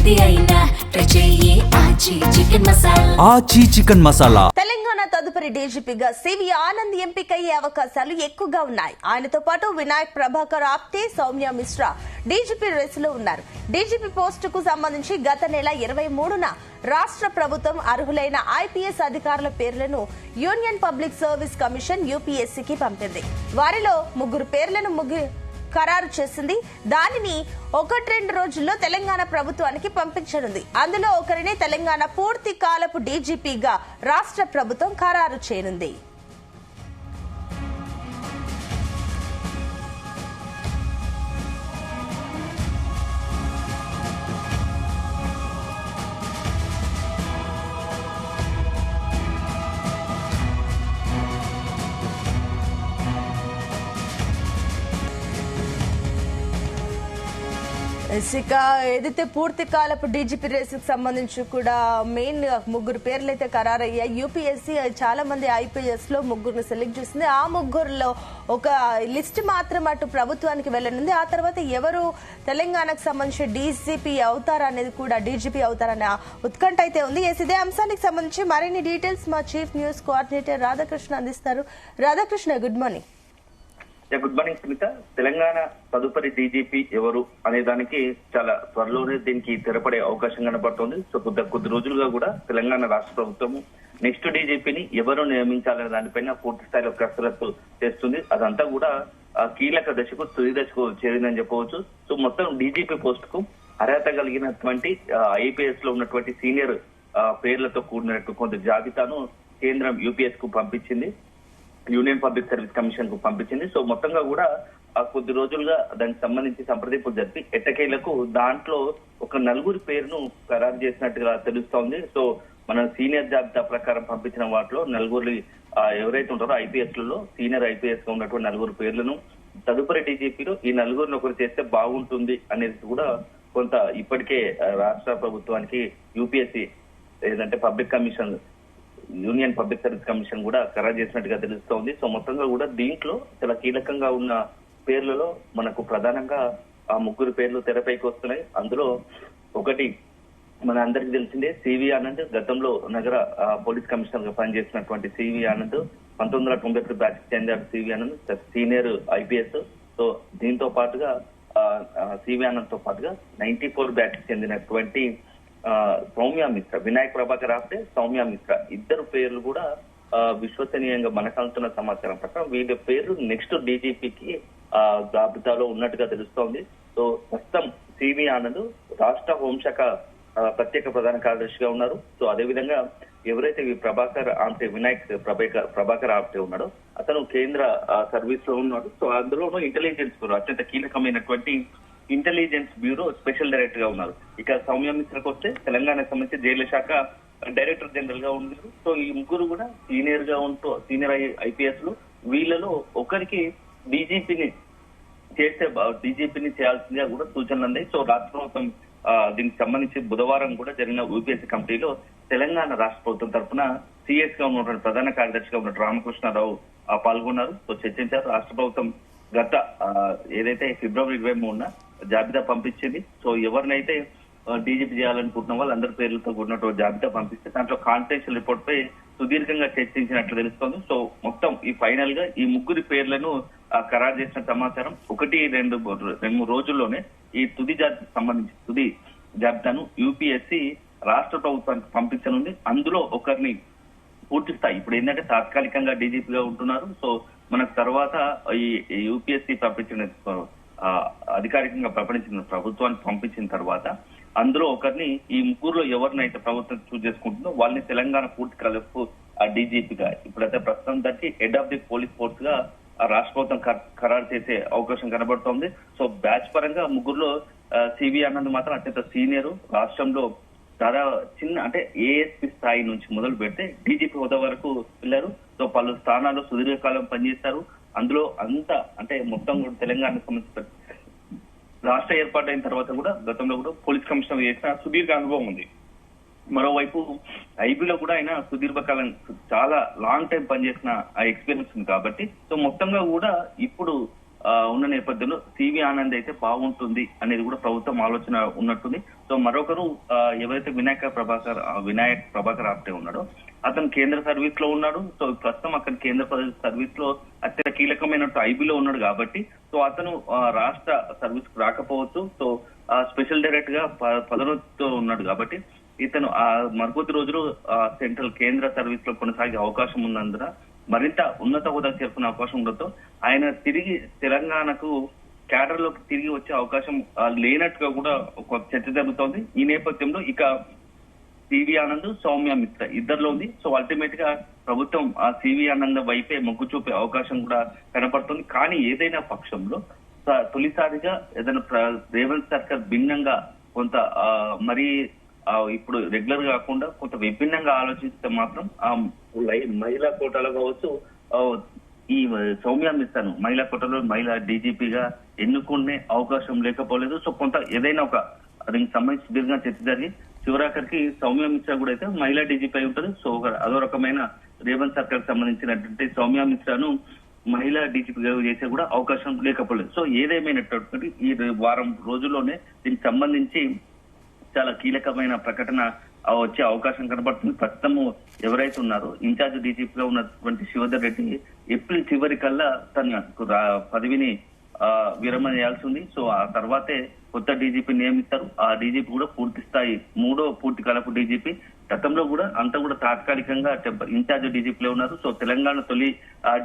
ఏది అయినా ట్రై చెయ్యి ఆచి చికెన్ మసాలా. ఆచి చికెన్ మసాలా. తెలంగాణ తదుపరి డీజీపీగా సివి ఆనంద్ ఎంపికయ్యే అవకాశాలు ఎక్కువగా ఉన్నాయి. ఆయనతో పాటు వినాయక్ ప్రభాకర్ ఆప్తే, సౌమ్య మిశ్రా డీజీపీ రేసులో ఉన్నారు. డీజీపీ పోస్టుకు సంబంధించి గత నెల 23న రాష్ట్ర ప్రభుత్వం అర్హులైన ఐపీఎస్ అధికారుల పేర్లను యూనియన్ పబ్లిక్ సర్వీస్ కమిషన్ యూపీఎస్సీకి పంపింది. వారిలో 3 పేర్లను ఖరారు చేసింది. దానిని 1-2 రోజుల్లో తెలంగాణ ప్రభుత్వానికి పంపించనుంది. అందులో ఒకరిని తెలంగాణ పూర్తి కాలపు డీజీపీగా రాష్ట్ర ప్రభుత్వం ఖరారు చేయనుంది. ఇక ఏదైతే పూర్తి కాలపు డీజీపీ రేసుకు సంబంధించి కూడా మెయిన్ 3 పేర్లు అయితే ఖరారయ్యాయి. యూపీఎస్సీ చాలా మంది ఐపీఎస్ లో 3ని సెలెక్ట్ చేసింది. ఆ 3లో ఒక లిస్ట్ మాత్రం అటు ప్రభుత్వానికి వెళ్లనుంది. ఆ తర్వాత ఎవరు తెలంగాణకు సంబంధించి డీజీపీ అవుతారనేది కూడా డీజీపీ అవుతారనే ఉత్కంఠ అయితే ఉంది. ఇదే అంశానికి సంబంధించి మరిన్ని డీటెయిల్స్ మా చీఫ్ న్యూస్ కోఆర్డినేటర్ రాధాకృష్ణ అందిస్తారు. Radhakrishna, good morning. Good morning Sunitha. Telangana తదుపరి డీజీపీ ఎవరు అనే దానికి చాలా త్వరలోనే దీనికి తెరపడే అవకాశం కనబడుతోంది. సో కొద్ది రోజులుగా కూడా తెలంగాణ రాష్ట్ర ప్రభుత్వం నెక్స్ట్ డీజీపీని ఎవరు నియమించాలనే దానిపైన పూర్తి స్థాయిలో కసరత్తు చేస్తుంది. అదంతా కూడా కీలక దశకు తుది దశకు చేరిందని చెప్పవచ్చు. సో మొత్తం డీజీపీ పోస్ట్ కు అర్హత కలిగినటువంటి ఐపీఎస్ లో ఉన్నటువంటి సీనియర్ పేర్లతో కూడినట్టు కొంత జాబితాను కేంద్రం యూపీఎస్ కు పంపించింది, యూనియన్ పబ్లిక్ సర్వీస్ కమిషన్ కు పంపించింది. సో మొత్తంగా కూడా కొద్ది రోజులుగా దానికి సంబంధించి సంప్రదింపులు జరిపి ఎట్టకేలకు దాంట్లో ఒక 4 పేరును ఖరారు చేసినట్టుగా తెలుస్తోంది. సో మన సీనియర్ జాబితా ప్రకారం పంపించిన వాటిలో 4 ఎవరైతే ఉంటారో ఐపీఎస్ లలో సీనియర్ ఐపీఎస్ గా ఉన్నటువంటి 4 పేర్లను తదుపరి డీజీపీలో ఈ 4 ఒకరు చేస్తే బాగుంటుంది అనేది కూడా కొంత ఇప్పటికే రాష్ట్ర ప్రభుత్వానికి యూపీఎస్సీ ఏదంటే public commission union public service commission కూడా ఖరారు చేసినట్టుగా తెలుస్తోంది. సో మొత్తంగా కూడా దీంట్లో చాలా కీలకంగా ఉన్న పేర్లలో మనకు ప్రధానంగా 3 పేర్లు తెరపైకి వస్తున్నాయి. అందులో ఒకటి మన అందరికి తెలిసిందే సివి ఆనంద్. గతంలో నగర పోలీస్ కమిషనర్ గా పనిచేసినటువంటి సివి ఆనంద్ 1991 బ్యాచ్ చెందారు. CV Anand senior IPS. So దీంతో పాటుగా సివి ఆనంద్ తో పాటుగా 94 బ్యాచ్ చెందినటువంటి సౌమ్య మిశ్రా, వినాయక్ ప్రభాకర్ ఆప్తే, సౌమ్య మిశ్రా 2 పేర్లు కూడా విశ్వసనీయంగా మనకు అందుతున్న సమాచారం ప్రకారం వీళ్ళ పేర్లు నెక్స్ట్ డీజీపీకి జాబితాలో ఉన్నట్టుగా తెలుస్తోంది. సో ప్రస్తుతం సివి ఆనంద్ రాష్ట్ర హోంశాఖ ప్రత్యేక ప్రధాన కార్యదర్శిగా ఉన్నారు. సో అదేవిధంగా ఎవరైతే ప్రభాకర్ ఆప్తే, వినాయక్ ప్రభాకర్ ఆప్తే ఉన్నాడో అతను కేంద్ర సర్వీస్ లో ఉన్నాడు. సో అందులోనూ ఇంటెలిజెన్స్ బ్యూరో అత్యంత కీలకమైనటువంటి ఇంటెలిజెన్స్ బ్యూరో స్పెషల్ డైరెక్టర్ గా ఉన్నారు. ఇక సౌమ్య మిశ్రకు వస్తే తెలంగాణకు సంబంధించి జైళ్ల శాఖ డైరెక్టర్ జనరల్ గా ఉన్నారు. సో ఈ 3 కూడా సీనియర్ గా ఉంటూ సీనియర్ ఐపీఎస్ లు. వీళ్ళలో ఒకరికి డీజీపీని చేయాల్సిందిగా కూడా సూచనలు అందాయి. సో రాష్ట్ర ప్రభుత్వం దీనికి సంబంధించి బుధవారం కూడా జరిగిన యూపీఎస్సీ కమిటీలో తెలంగాణ రాష్ట్ర ప్రభుత్వం తరఫున సిఎస్ గా ఉన్నటువంటి ప్రధాన కార్యదర్శిగా ఉన్న రామకృష్ణారావు పాల్గొన్నారు. సో చర్చించారు. రాష్ట్ర ప్రభుత్వం గత ఏదైతే ఫిబ్రవరి 23న జాబితా పంపించింది. సో ఎవరినైతే డీజీపీ చేయాలనుకుంటున్న వాళ్ళందరి పేర్లతో కూడినటువంటి జాబితా పంపిస్తే దాంట్లో కాన్ఫిడెన్షియల్ రిపోర్ట్ పై సుదీర్ఘంగా చర్చించినట్లు తెలుస్తోంది. సో మొత్తం ఈ ఫైనల్ గా ఈ 3 పేర్లను ఖరారు చేసిన సమాచారం 1-2 రోజుల్లోనే ఈ తుది జాబితాను యూపీఎస్సీ రాష్ట్ర ప్రభుత్వానికి పంపించనుంది. అందులో ఒకరిని పూర్తి స్థాయి ఇప్పుడు ఏంటంటే తాత్కాలికంగా డీజీపీగా ఉంటున్నారు. సో మనకు తర్వాత ఈ యూపీఎస్సీ పంపించిన అధికారికంగా ప్రకటించిన ప్రభుత్వానికి పంపించిన తర్వాత అందులో ఒకరిని ఈ 3లో ఎవరినైతే ప్రభుత్వం చూస్ చేసుకుంటుందో వాళ్ళని తెలంగాణ పూర్తి కలుపు డీజీపీగా ఇప్పుడైతే ప్రస్తుతం దానికి head of the police force గా రాష్ట్ర ప్రభుత్వం ఖరారు చేసే అవకాశం కనబడుతోంది. సో బ్యాచ్ పరంగా 3లో సివి ఆనంద్ మాత్రం అత్యంత సీనియర్. రాష్ట్రంలో చాలా చిన్న అంటే ఏఎస్పీ స్థాయి నుంచి మొదలు పెడితే డీజీపీ హోదా వరకు వెళ్ళారు. సో పలు స్థానాల్లో సుదీర్ఘకాలం పనిచేస్తారు. అందులో అంతా అంటే మొత్తం కూడా తెలంగాణకు సంబంధించిన రాష్ట్ర ఏర్పాటైన తర్వాత కూడా గతంలో కూడా పోలీస్ కమిషనర్ చేసిన సుదీర్ఘ అనుభవం ఉంది. మరోవైపు ఐబీలో కూడా ఆయన సుదీర్ఘకాలం చాలా లాంగ్ టైం పనిచేసిన ఆ ఎక్స్పీరియన్స్ ఉంది కాబట్టి సో మొత్తంగా కూడా ఇప్పుడు ఉన్న నేపథ్యంలో సివి ఆనంద్ అయితే బాగుంటుంది అనేది కూడా ప్రభుత్వం ఆలోచన ఉన్నట్టుంది. సో మరొకరు ఎవరైతే వినాయక్ ప్రభాకర్ ఆప్టే ఉన్నాడో అతను కేంద్ర సర్వీస్ లో ఉన్నాడు. సో ప్రస్తుతం అక్కడ కేంద్ర సర్వీస్ లో అత్యంత కీలకమైన ఐబీలో ఉన్నాడు కాబట్టి సో అతను రాష్ట్ర సర్వీస్ కు రాకపోవచ్చు. సో స్పెషల్ డైరెక్టర్ గా పదోన్నతితో ఉన్నాడు కాబట్టి ఇతను మరికొద్ది రోజులు సెంట్రల్ కేంద్ర సర్వీస్ లో కొనసాగే అవకాశం ఉన్నందున మరింత ఉన్నత హోదా చేరుకునే అవకాశం ఉండడంతో ఆయన తిరిగి తెలంగాణకు క్యాడర్ లోకి తిరిగి వచ్చే అవకాశం లేనట్టుగా కూడా ఒక చర్చ జరుగుతోంది. ఈ నేపథ్యంలో ఇక సివి ఆనంద్, సౌమ్య మిశ్రా ఇద్దరిలో ఉంది. సో అల్టిమేట్ గా ప్రభుత్వం ఆ సివి ఆనంద్ వైపే మొగ్గు చూపే అవకాశం కూడా కనపడుతుంది. కానీ ఏదైనా పక్షంలో తొలిసారిగా ఏదైనా రేవంత్ సర్కార్ భిన్నంగా కొంత మరీ ఇప్పుడు రెగ్యులర్ కాకుండా కొంత విభిన్నంగా ఆలోచిస్తే మాత్రం మహిళా కోటాలో కావచ్చు ఈ సౌమ్య మిశ్రాను మహిళా కోటాలో మహిళా డీజీపీగా ఎన్నుకునే అవకాశం లేకపోలేదు. సో కొంత ఏదైనా ఒక దీనికి సంబంధించి దీర్ఘంగా చర్చ జరిగి చివరాఖరికి సౌమ్య మిశ్రా కూడా అయితే మహిళా డీజీపీ అయి ఉంటుంది. సో అదో రకమైన రేవంత్ సర్కార్ సంబంధించినటువంటి సౌమ్య మిశ్రాను మహిళా డీజీపీగా చేసే కూడా అవకాశం లేకపోలేదు. సో ఏదేమైనటువంటి ఈ వారం రోజుల్లోనే దీనికి సంబంధించి చాలా కీలకమైన ప్రకటన వచ్చే అవకాశం కనబడుతుంది. ప్రస్తుతము ఎవరైతే ఉన్నారో ఇన్ఛార్జ్ డీజీపీగా ఉన్నటువంటి శివధర్ రెడ్డి ఏప్రిల్ చివరి కల్లా తన పదవిని విరమణ చేయాల్సి ఉంది. సో ఆ తర్వాతే కొత్త డీజీపీ నియమిస్తారు. ఆ డీజీపీ కూడా పూర్తి స్థాయి మూడో పూర్తి కాలపు డీజీపీ. గతంలో కూడా అంతా కూడా తాత్కాలికంగా ఇన్ఛార్జ్ డీజీపీలో ఉన్నారు. సో తెలంగాణ తొలి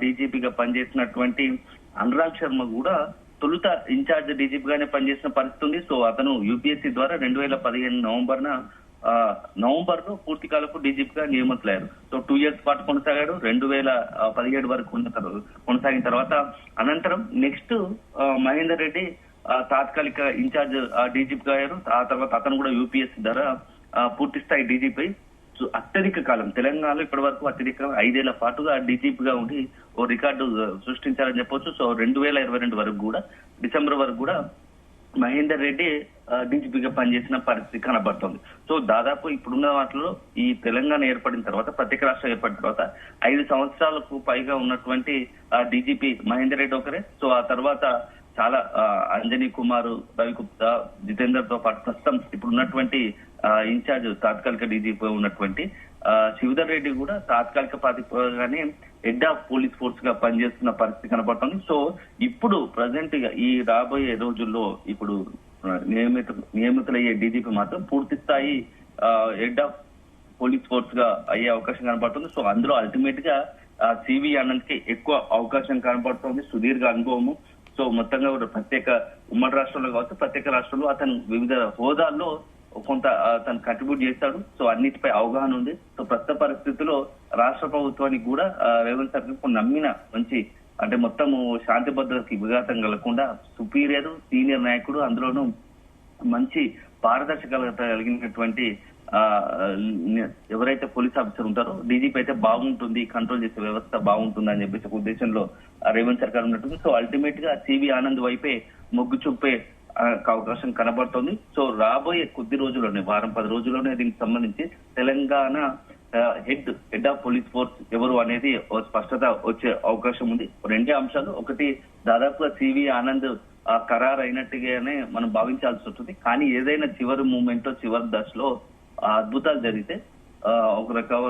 డీజీపీగా పనిచేసినటువంటి అనురాగ్ శర్మ కూడా తొలుత ఇన్ఛార్జ్ డీజీపీగానే పనిచేసిన పరిస్థితి ఉంది. సో అతను యూపీఎస్సీ ద్వారా 2015 నవంబర్ లో పూర్తి కాలపు డీజీపీగా నియమితులయ్యారు. సో 2 years పాటు కొనసాగాడు. 2017 వరకు కొనసాగిన తర్వాత అనంతరం నెక్స్ట్ మహేందర్ రెడ్డి తాత్కాలిక ఇన్ఛార్జ్ డీజీపీగా అయ్యారు. ఆ తర్వాత అతను కూడా యూపీఎస్సీ ద్వారా పూర్తి స్థాయి డీజీపీ. అత్యధిక కాలం తెలంగాణలో ఇప్పటి వరకు అత్యధిక 5 ఏళ్ల పాటుగా డీజీపీగా ఉండి ఓ రికార్డు సృష్టించారని చెప్పొచ్చు. సో 2022 వరకు కూడా డిసెంబర్ వరకు కూడా మహేందర్ రెడ్డి డీజీపీగా పనిచేసిన పరిస్థితి కనబడుతుంది. సో దాదాపు ఇప్పుడున్న వాటిలో ఈ తెలంగాణ ఏర్పడిన తర్వాత ప్రత్యేక రాష్ట్రం ఏర్పడిన తర్వాత 5 సంవత్సరాలకు పైగా ఉన్నటువంటి డీజీపీ మహేందర్ రెడ్డి ఒకరే. సో ఆ తర్వాత చాలా అంజనీ కుమార్, రవిగుప్తా, జితేందర్ తో పాటు ప్రస్తుతం ఇప్పుడు ఉన్నటువంటి ఇన్ఛార్జ్ తాత్కాలిక డీజీపీ ఉన్నటువంటి శివధర్ రెడ్డి కూడా తాత్కాలిక ప్రాతిపదికగానే హెడ్ ఆఫ్ పోలీస్ ఫోర్స్ గా పనిచేస్తున్న పరిస్థితి కనబడుతుంది. సో ఇప్పుడు ప్రజెంట్ గా ఈ రాబోయే రోజుల్లో ఇప్పుడు నియమితులయ్యే డీజీపీ మాత్రం పూర్తి స్థాయి హెడ్ ఆఫ్ పోలీస్ ఫోర్స్ గా అయ్యే అవకాశం కనబడుతుంది. సో అందులో అల్టిమేట్ గా సివి ఆనంద్ కి ఎక్కువ అవకాశం కనబడుతుంది. సుదీర్ఘ అనుభవము. సో మొత్తంగా కూడా ప్రత్యేక ఉమ్మడి రాష్ట్రంలో కావచ్చు ప్రత్యేక రాష్ట్రంలో అతను వివిధ హోదాల్లో కొంత తను కంట్రిబ్యూట్ చేస్తాడు. సో అన్నిటిపై అవగాహన ఉంది. సో ప్రస్తుత పరిస్థితుల్లో రాష్ట్ర ప్రభుత్వానికి కూడా రేవంత్ సర్కార్ నమ్మిన మంచి అంటే మొత్తము శాంతి భద్రతకి విఘాతం కలగకుండా సీనియర్ నాయకుడు, అందులోనూ మంచి పారదర్శకత కలిగినటువంటి ఎవరైతే పోలీస్ ఆఫీసర్ ఉంటారో డీజీపీ అయితే బాగుంటుంది, కంట్రోల్ చేసే వ్యవస్థ బాగుంటుంది అని చెప్పేసి ఒక ఉద్దేశంలో రేవంత్ సర్కార్ ఉన్నట్టుంది. సో అల్టిమేట్ గా సివి ఆనంద్ వైపే మొగ్గు చూపే అవకాశం కనబడుతోంది. సో రాబోయే కొద్ది రోజుల్లోనే 10 రోజుల్లోనే దీనికి సంబంధించి Telangana head of police force ఎవరు అనేది స్పష్టత వచ్చే అవకాశం ఉంది. 2 అంశాలు. ఒకటి దాదాపుగా సివి ఆనంద్ ఖరారు అయినట్టుగానే మనం భావించాల్సి ఉంటుంది. కానీ ఏదైనా చివరి మూమెంట్ లో చివరి దశలో అద్భుతాలు జరిగితే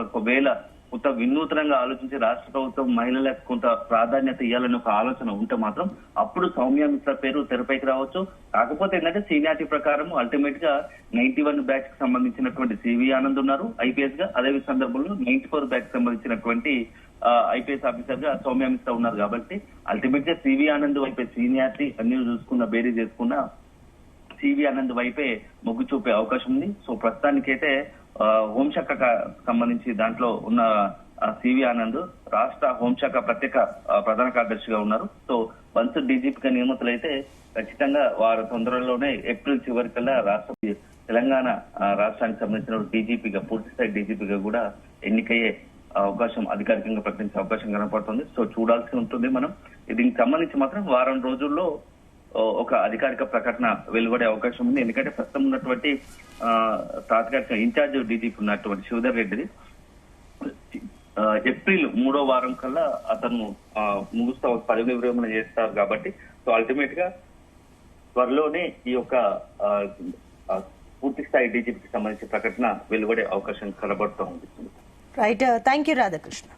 ఒకవేళ కొంత వినూత్నంగా ఆలోచించి రాష్ట్ర ప్రభుత్వం మహిళలకు కొంత ప్రాధాన్యత ఇవ్వాలని ఒక ఆలోచన ఉంటే మాత్రం అప్పుడు సౌమ్య మిశ్రా పేరు తెరపైకి రావచ్చు. కాకపోతే ఏంటంటే సీనియారిటీ ప్రకారం అల్టిమేట్ గా 91 బ్యాచ్ కి సంబంధించినటువంటి సివి ఆనంద్ ఉన్నారు ఐపీఎస్ గా. అదే సందర్భంలో 94 బ్యాచ్ కి సంబంధించినటువంటి ఐపీఎస్ ఆఫీసర్ గా సౌమ్య మిశ్రా ఉన్నారు. కాబట్టి అల్టిమేట్ గా సివి ఆనంద్ వైపే సీనియారిటీ అన్ని చూసుకున్న బేరీ చేసుకున్న సివి ఆనంద్ వైపే మొగ్గు చూపే అవకాశం ఉంది. సో ప్రస్తుతానికైతే హోంశాఖకు సంబంధించి దాంట్లో ఉన్న సివి ఆనంద్ రాష్ట్ర హోంశాఖ ప్రత్యేక ప్రధాన కార్యదర్శిగా ఉన్నారు. సో వన్స్ డీజీపీగా నియమితులైతే ఖచ్చితంగా వారు తొందరలోనే ఏప్రిల్ చివరికల్లా తెలంగాణ రాష్ట్రానికి సంబంధించిన డీజీపీగా పూర్తిస్థాయి డీజీపీగా కూడా ఎన్నికయ్యే అవకాశం అధికారికంగా ప్రకటించే అవకాశం కనపడుతుంది. సో చూడాల్సి ఉంటుంది మనం. దీనికి సంబంధించి మాత్రం వారం రోజుల్లో ఒక అధికారిక ప్రకటన వెలువడే అవకాశం ఉంది. ఎందుకంటే ప్రస్తుతం ఉన్నటువంటి తాత్కాలిక ఇన్ఛార్జ్ డీజీపీ ఉన్నటువంటి శివధర్ రెడ్డిది ఏప్రిల్ 3వ వారం కల్లా అతను ముగుస్తా పదవి విరమణ చేస్తారు. కాబట్టి సో అల్టిమేట్ గా త్వరలోనే ఈ యొక్క పూర్తి స్థాయి డీజీపీకి సంబంధించిన ప్రకటన వెలువడే అవకాశం కనబడుతూ ఉంది. Right, thank you Radhakrishna.